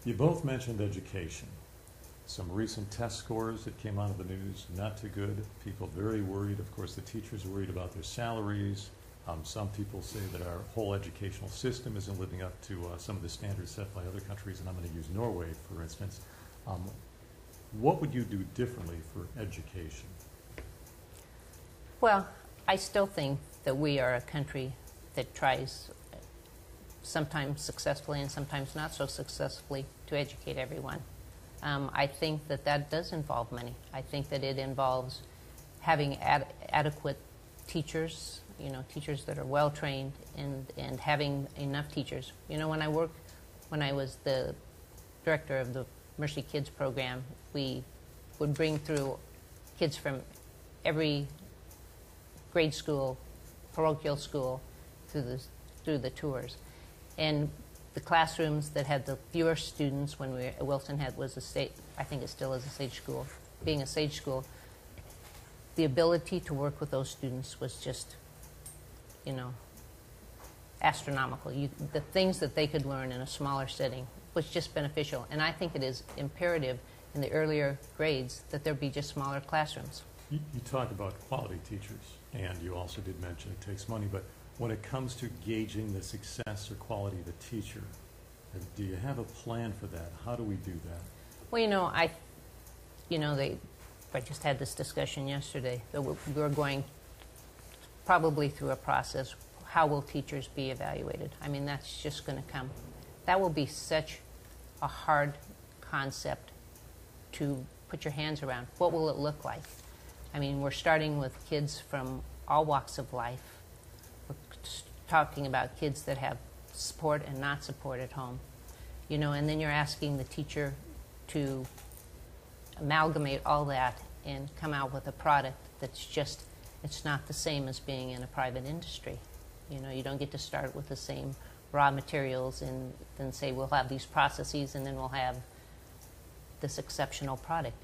You both mentioned education. Some recent test scores that came out of the news, not too good. People very worried. Of course, the teachers are worried about their salaries. Some people say that our whole educational system isn't living up to some of the standards set by other countries, and I'm going to use Norway, for instance. What would you do differently for education? Well, I still think that we are a country that tries, sometimes successfully and sometimes not so successfully, to educate everyone. I think that that does involve money. I think that it involves having adequate teachers, teachers that are well trained, and having enough teachers. When I was the director of the Mercy Kids program, we would bring through kids from every grade school, parochial school, through the tours. And the classrooms that had the fewer students when Wilson was a state, I think it still is a sage school, being a sage school, the ability to work with those students was just, astronomical. The things that they could learn in a smaller setting was just beneficial. And I think it is imperative in the earlier grades that there be just smaller classrooms. You talked about quality teachers, and you also did mention it takes money, but when it comes to gauging the success or quality of a teacher, do you have a plan for that? How do we do that? Well, I just had this discussion yesterday that we're going probably through a process. How will teachers be evaluated? I mean, that's just going to come. That will be such a hard concept to put your hands around. What will it look like? I mean, we're starting with kids from all walks of life. We're talking about kids that have support and not support at home. And then you're asking the teacher to amalgamate all that and come out with a product that's just, it's not the same as being in a private industry. You don't get to start with the same raw materials and then say we'll have these processes and then we'll have this exceptional product.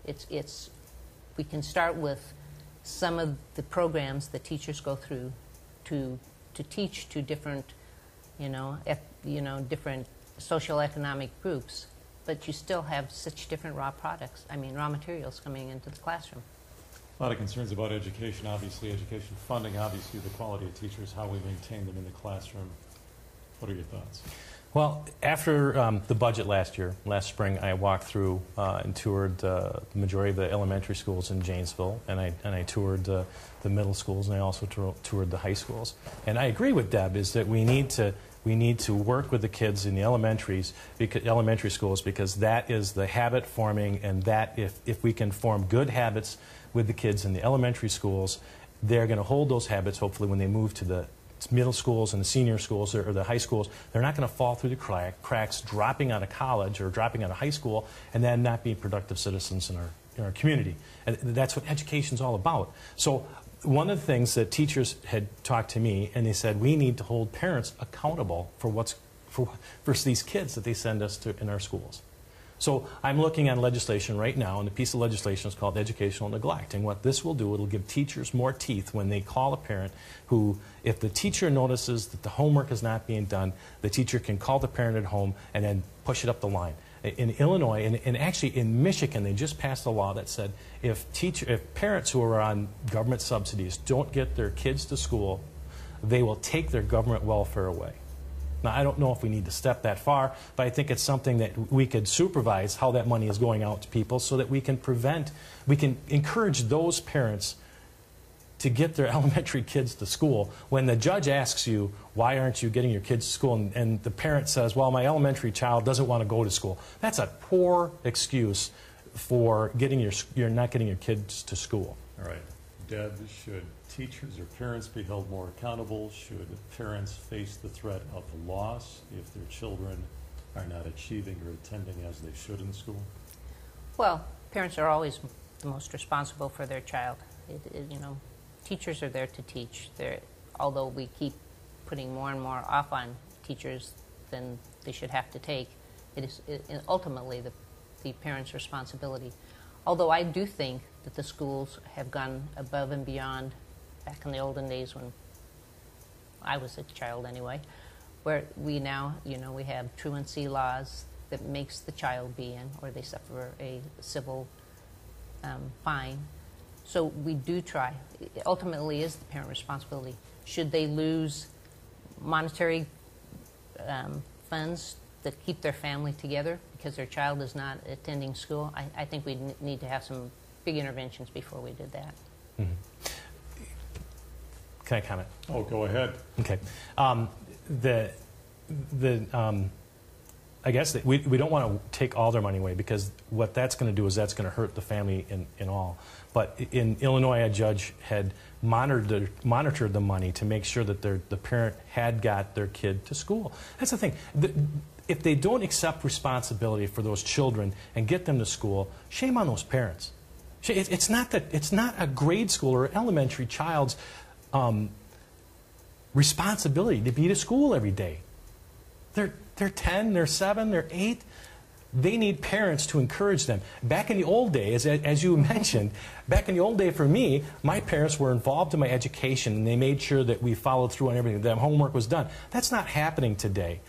We can start with some of the programs that teachers go through to teach to different, different social economic groups, but you still have such different raw materials coming into the classroom. A lot of concerns about education, obviously, education funding, obviously the quality of teachers, how we maintain them in the classroom. What are your thoughts? Well, after the budget last spring, I walked through and toured the majority of the elementary schools in Janesville, and I toured the middle schools, and I also toured the high schools. And I agree with Deb, is that we need to work with the kids in the elementary schools, because that is the habit forming, and that if we can form good habits with the kids in the elementary schools, they're going to hold those habits hopefully when they move to the middle schools and the senior schools or the high schools. They're not going to fall through the cracks, dropping out of college or dropping out of high school, and then not being productive citizens in our community. And that's what education's all about. So one of the things that teachers had talked to me, and they said we need to hold parents accountable for these kids that they send us to in our schools. So I'm looking at legislation right now, and the piece of legislation is called educational neglect. And what this will do, it'll give teachers more teeth when they call a parent who, if the teacher notices that the homework is not being done, the teacher can call the parent at home and then push it up the line. In Illinois, and actually in Michigan, they just passed a law that said if parents who are on government subsidies don't get their kids to school, they will take their government welfare away. Now, I don't know if we need to step that far, but I think it's something that we could supervise how that money is going out to people so that we can encourage those parents to get their elementary kids to school. When the judge asks you, why aren't you getting your kids to school, and the parent says, well, my elementary child doesn't want to go to school, that's a poor excuse for you're not getting your kids to school. All right. Deb, should teachers or parents be held more accountable? Should parents face the threat of loss if their children are not achieving or attending as they should in school? Well, parents are always the most responsible for their child. Teachers are there to teach. Although we keep putting more and more off on teachers than they should have to take, it is ultimately the parents' responsibility. Although I do think that the schools have gone above and beyond back in the olden days when I was a child anyway, where we now, we have truancy laws that makes the child be in, or they suffer a civil fine. So we do try. It ultimately is the parent responsibility. Should they lose monetary funds that keep their family together because their child is not attending school, I think we need to have some big interventions before we did that. Mm-hmm. Can I comment? Oh, go ahead. Okay. I guess that we don't want to take all their money away, because what that's going to do is that's going to hurt the family in all. But in Illinois, a judge had monitored the money to make sure that the parent had got their kid to school. That's the thing. If they don't accept responsibility for those children and get them to school, shame on those parents. It's not a grade school or elementary child's responsibility to be to school every day. They're 10, they're 7, they're 8. They need parents to encourage them. Back in the old days, as you mentioned, back in the old day for me, my parents were involved in my education, and they made sure that we followed through on everything, that homework was done. That's not happening today.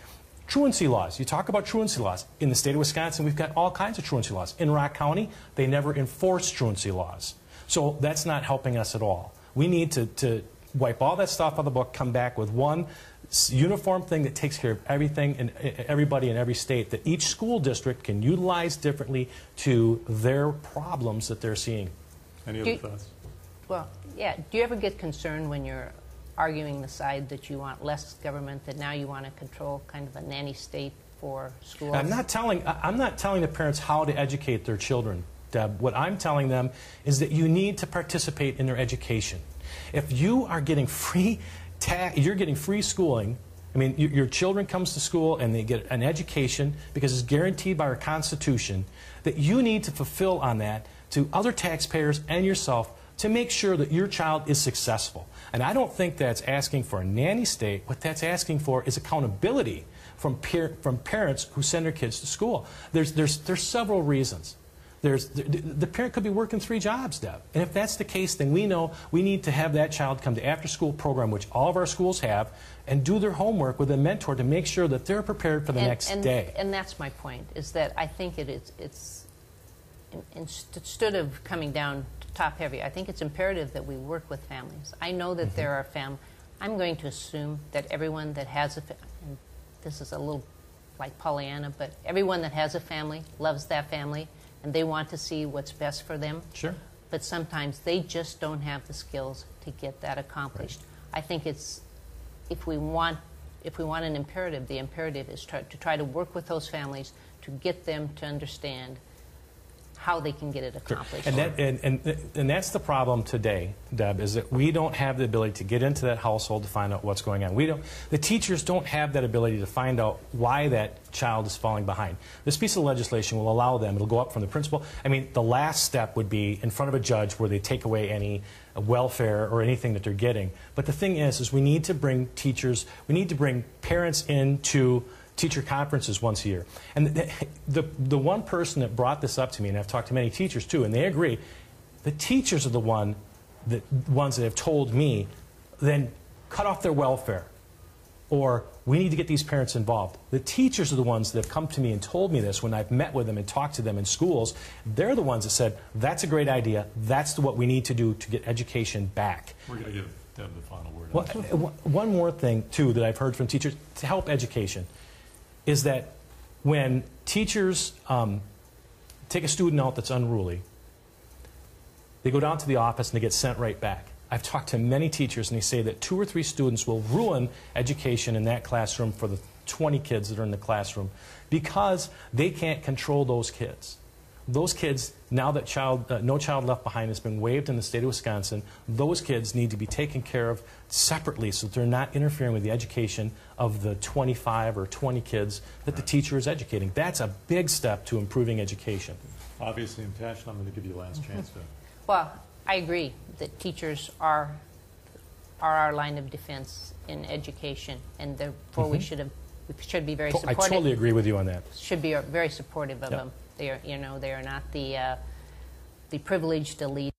Truancy laws. You talk about truancy laws. In the state of Wisconsin, we've got all kinds of truancy laws. In Rock County, they never enforce truancy laws. So that's not helping us at all. We need to wipe all that stuff out of the book, come back with one uniform thing that takes care of everything and everybody in every state, that each school district can utilize differently to their problems that they're seeing. Any other thoughts? Well, yeah. Do you ever get concerned when you're arguing the side that you want less government, that now you want to control kind of a nanny state for schools? I'm not telling the parents how to educate their children, Deb. What I'm telling them is that you need to participate in their education. If you are getting you're getting free schooling. I mean, your children comes to school and they get an education because it's guaranteed by our Constitution, that you need to fulfill on that to other taxpayers and yourself to make sure that your child is successful. And I don't think that's asking for a nanny state. What that's asking for is accountability from parents who send their kids to school. There's several reasons. The parent could be working 3 jobs, Deb. And if that's the case, then we know we need to have that child come to after-school program, which all of our schools have, and do their homework with a mentor to make sure that they're prepared for the next day. And that's my point, is that I think it's instead of coming down top heavy, I think it's imperative that we work with families. I know that there are I'm going to assume that everyone that has and this is a little like Pollyanna, but everyone that has a family loves that family, and they want to see what's best for them. Sure. But sometimes they just don't have the skills to get that accomplished. Right. I think if we want an imperative, the imperative is to try to work with those families to get them to understand how they can get it accomplished. Sure. And that's the problem today, Deb, is that we don't have the ability to get into that household to find out what's going on. The teachers don't have that ability to find out why that child is falling behind. This piece of legislation will allow them. It'll go up from the principal. I mean, the last step would be in front of a judge where they take away any welfare or anything that they're getting. But the thing is we need to bring parents into teacher conferences once a year. And the one person that brought this up to me, and I've talked to many teachers too, and they agree, the teachers are the ones that have told me, then cut off their welfare, or we need to get these parents involved. The teachers are the ones that have come to me and told me this when I've met with them and talked to them in schools. They're the ones that said, that's a great idea, that's what we need to do to get education back. We're going to give Deb the final word. Well, one more thing too that I've heard from teachers to help education is that when teachers take a student out that's unruly, they go down to the office and they get sent right back. I've talked to many teachers and they say that 2 or 3 students will ruin education in that classroom for the 20 kids that are in the classroom because they can't control those kids. Those kids, now that No Child Left Behind has been waived in the state of Wisconsin, those kids need to be taken care of separately so that they're not interfering with the education of the 25 or 20 kids that the teacher is educating. That's a big step to improving education. Obviously, Natasha, I'm going to give you the last chance to... Well, I agree that teachers are our line of defense in education, and therefore we should be very supportive. I totally agree with you on that. Should be very supportive of them. They are not the privileged elite.